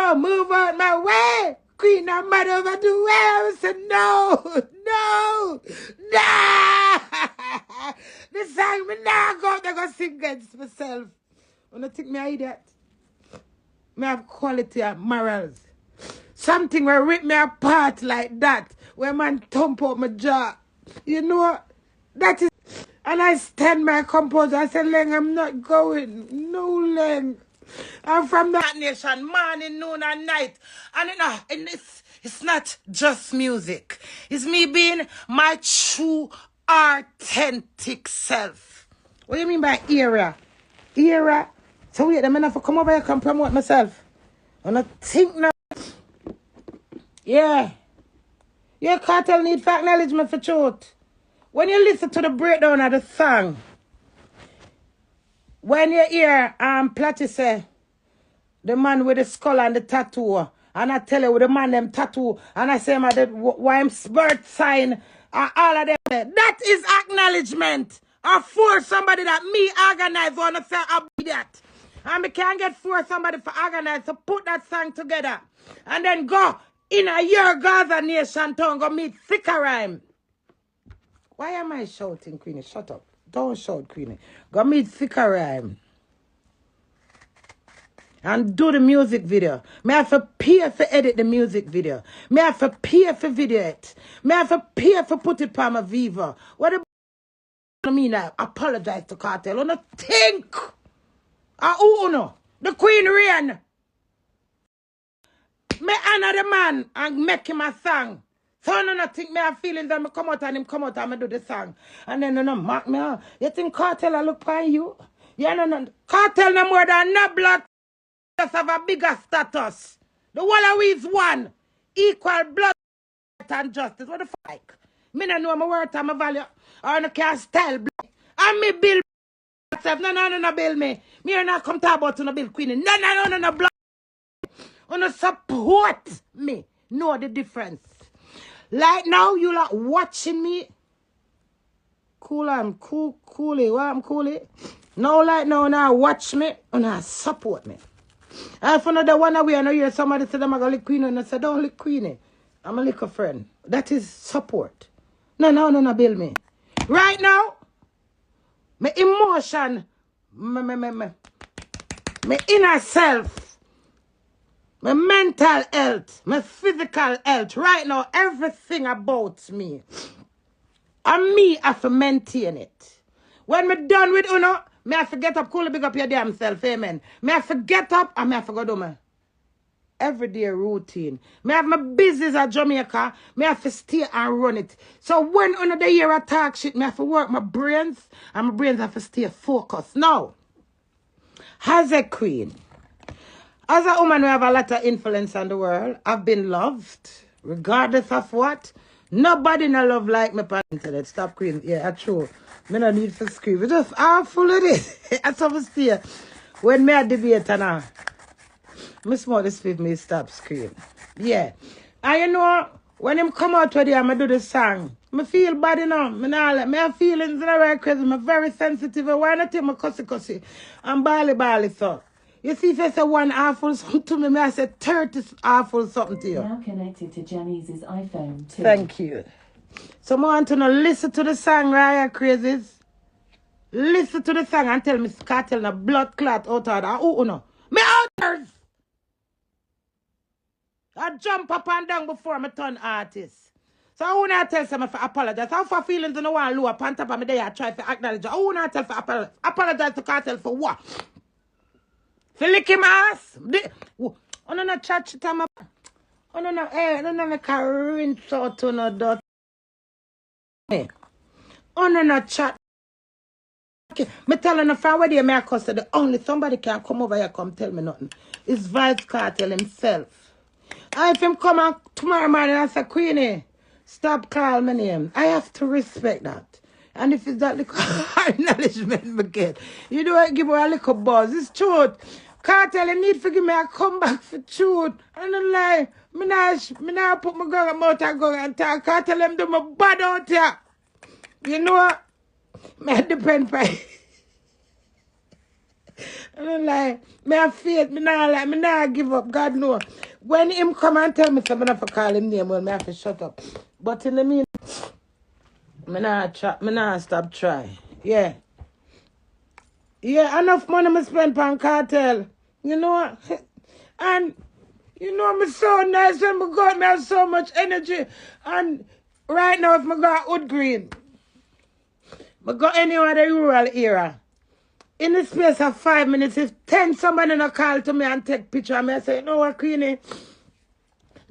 No, move out my way. Queen, I'm mad over the way. I said, no. The song me now go, they go sing against myself. When I think me an idiot. Me have quality and morals. Something will rip me apart like that. When man thump up my jaw. You know, that is... And I stand my composure. I said, Leng, I'm not going. No, Leng. I'm from that nation, morning, noon, and night. And it's not just music. It's me being my true, authentic self. What do you mean by era? Era? So wait, I'm enough to come over here and promote myself. And I think now. Yeah. Your cartel need for acknowledgement for truth. When you listen to the breakdown of the song, when you hear Platty say, the man with the skull and the tattoo, and I tell you with the man them tattoo, and I say why I'm birth sign, all of them, that is acknowledgement. Or for somebody that me organize wanna say I'll be that. And we can't get for somebody for organize to put that song together. And then go in a year Gaza nation town, go meet thicker rhyme. Why am I shouting, Queenie? Shut up. Don't shout, Queenie. Go meet thicker rhyme. And do the music video. Me have to pay for edit the music video. Me have to pay for video it. Me have to pay for put it on my Viva. What the mean? I apologize to Cartel. I don't think. Uno. The Queen Reign. Me honor the man and make him a song. So I don't think me have feelings that me come out and him come out and me do the song. And then no mark me out. You think Cartel I look for you? Yeah, no. Cartel no more than no blood. Just have a bigger status. The whole of we is one. Equal blood and justice. What the fuck? Me no know my worth and my value. Or no can style blood. And me build myself. No, build me. Me not come talk about no build Queenie. No, blood. No support me. Know the difference. Like now, you like watching me. Cool, I'm coolly. What I'm coolly. No, like now watch me. And support me. And if another one away, I know hear somebody say, I'm going to lick Queenie. And I say, don't lick Queenie. I'm a little friend. That is support. No, build me. Right now, my emotion, my inner self, my mental health, my physical health, right now, everything about me, and me have to maintain it. When me done with Uno, me have to get up, cool, big up your damn self, amen. Me have to get up and me have to go do my everyday routine. Me have my business at Jamaica, me have to stay and run it. So when Uno the year I talk shit, me have to work my brains, and my brains have to stay focused. Now, as a queen, as a woman who have a lot of influence on the world, I've been loved, regardless of what. Nobody no love like me on the internet. Stop queen. Yeah, that's true. Me no need for scream. We just all full of this. That's how I stay. When me a debate and me small this with me stop scream. Yeah. And you know, when him come out with him, I do the song. Me feel bad, you know. Me have feelings in a right crazy. Me very sensitive. Why not take my cussy? I'm bally so. You see, if I say one awful something to me, I say 30 awful something to you. Now connected to Janice's iPhone too. Thank you. So I want to know, listen to the song, right, crazies? Listen to the song and tell me Cartel na blood clot out of that. No. Me outers! I jump up and down before I turn artist. So I want to tell someone for apologize. How for feelings in the one low up on top of me there, I try to acknowledge. I want to tell for apologize to Cartel for what? For lick him ass? Oh, no, chat shit on my... Oh, no, make a rinse out to no dot. Oh, no, chat. Okay. Me telling the friend where they make us the only somebody can come over here come tell me nothing. It's Vybz Kartel himself. And if him come out tomorrow morning and say, Queenie, stop calling my name. I have to respect that. And if it's that little acknowledgement me get, you know what, give her a little buzz. It's truth. Cartel, you need to give me a comeback for truth. I don't lie. Me not put my gun out and go and talk. Cartel, them do my bad out here. You know what? Me depend by... I'm like, me have faith, me nah give up, God know. When him come and tell me something, I have to call him name, well, me have to shut up. But in the mean, me nah stop try. Yeah. Yeah, enough money me spend on cartel. You know? And, you know, me so nice when me go out, me have so much energy. And right now, if me go out Wood Green, me go anywhere in the rural area. In the space of 5 minutes, if 10 somebody not call to me and take picture of me, I say, you know what, Queenie?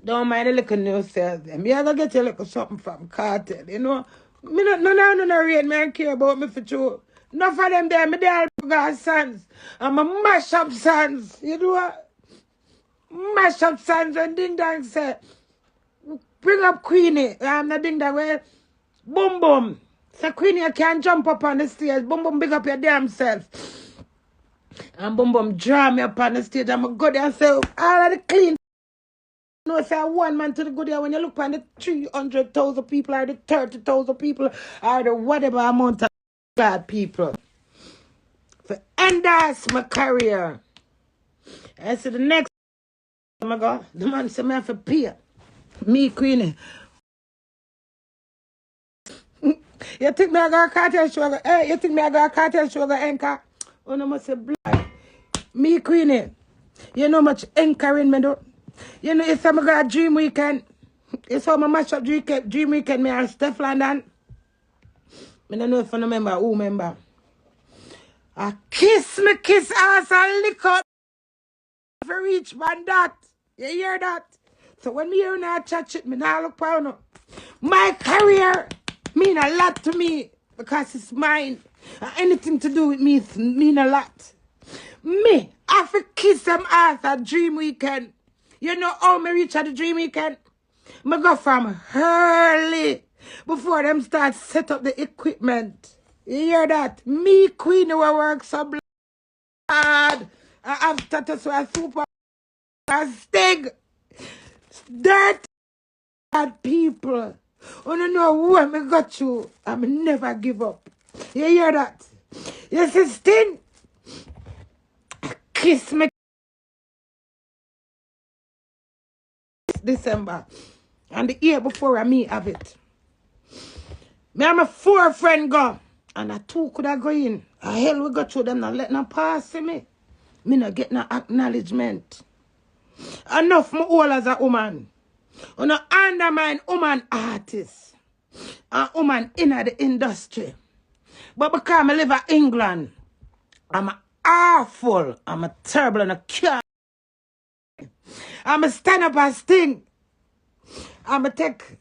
Don't mind the little news sales. Me I go get you a little something from cartel, you know? Me no rate me and care about me for true. Enough of them there, me there got sons. I'm a mash up sons. You know what? Mash up sons when Ding Dang say, bring up Queenie. I'm the Ding Dang way. Boom boom. So Queenie, you can't jump up on the stage. Boom boom, big up your damn self. And boom boom, draw me up on the stage. I'm going to go there and say, all of the clean. No, say one man to the good there. When you look on the 300,000 people or the 30,000 people or the whatever amount of bad people. For endorse my career. I said the next time I go, the man said me have to pay. Me, Queenie. You think me I got a cartel show? Hey, you think me I got a cartel show go anchor? Oh, no, must say blood. Me, Queenie. You know much anchoring me do? You know, if I'm got a dream weekend, it's how my match up dream weekend, me and Steph London. I don't know if I remember who remember. I kiss ass and lick up for reach man that. You hear that? So when me hear now chat shit, me now look proud no. My career mean a lot to me because it's mine. And anything to do with me mean a lot. Me, I have to kiss them ass at dream weekend. You know how me reach at the dream weekend? Me go from early before them start set up the equipment. You hear that? Me, Queenie, will work so hard. I have status with a super stig. Dirt bad people. I don't know where me got you. I me never give up. You hear that? You see, Sting? Kiss me. December. And the year before I me have it. Me and my 4 friend go. And I 2 could have go in. Hell we go through them not let them pass me. Me not get no acknowledgement. Enough me all as a woman. You know undermine woman artists. And woman in the industry. But because I live in England, I'm awful. I'm a terrible and a can't. I'm a stand up as Sting. I'm a take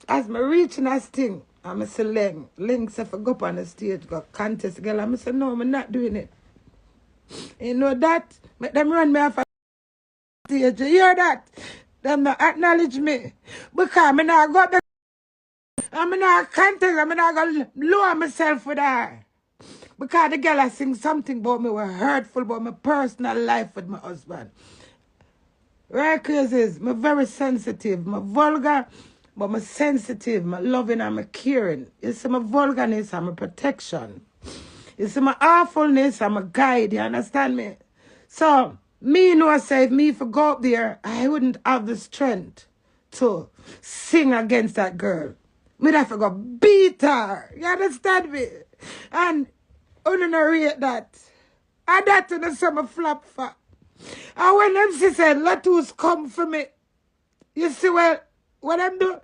as me reaching as Sting. I'm a say Ling say for go up on the stage, go contest girl. I'm say no, I'm not doing it. You know that? Make them run me off a stage. You hear that? Them not acknowledge me. Because I'm not go back. I'm not contest. I'm not going to lower myself with her. Because the girl I sing something about me were hurtful about my personal life with my husband. Right, crazy is, I'm very sensitive. I'm vulgar, but I'm sensitive. I'm loving and I'm caring. You see, my vulgarness and my protection. You see, my awfulness and my guide. You understand me? So, me know I say if me for go up there, I wouldn't have the strength to sing against that girl. Me'd have to go beat her. You understand me? And I don't rate that. And that to the summer flop for. And when them said, Latoos come for me. You see, well, what them do?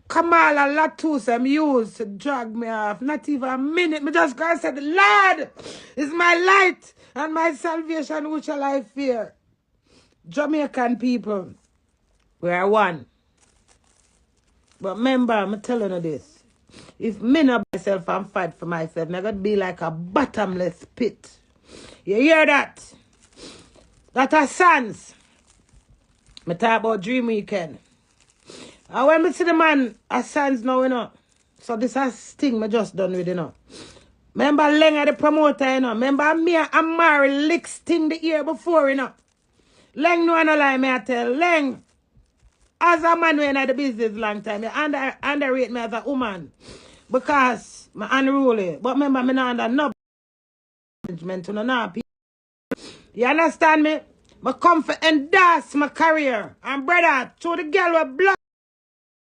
Kamala Latoos them use to drag me off. Not even a minute. Me just go and say, the Lord is my light and my salvation. Who shall I fear? Jamaican people, we are one. But remember, I'm telling you this. If me not myself and fight for myself, I'm going to be like a bottomless pit. You hear that? That are sons. I talk about Dream Weekend. And when I see the man, a sons now, you know. So this is thing I just done with, you know. Remember Leng the promoter, you know. Remember me and Mary licks thing the year before, you know. Leng no one lie me I tell. Leng, as a man when I the business long time, you underrate me as a woman. Because I'm unruly. But remember, I'm not under no management. You understand me? I come for endorse my career. And brother, to the girl with blood.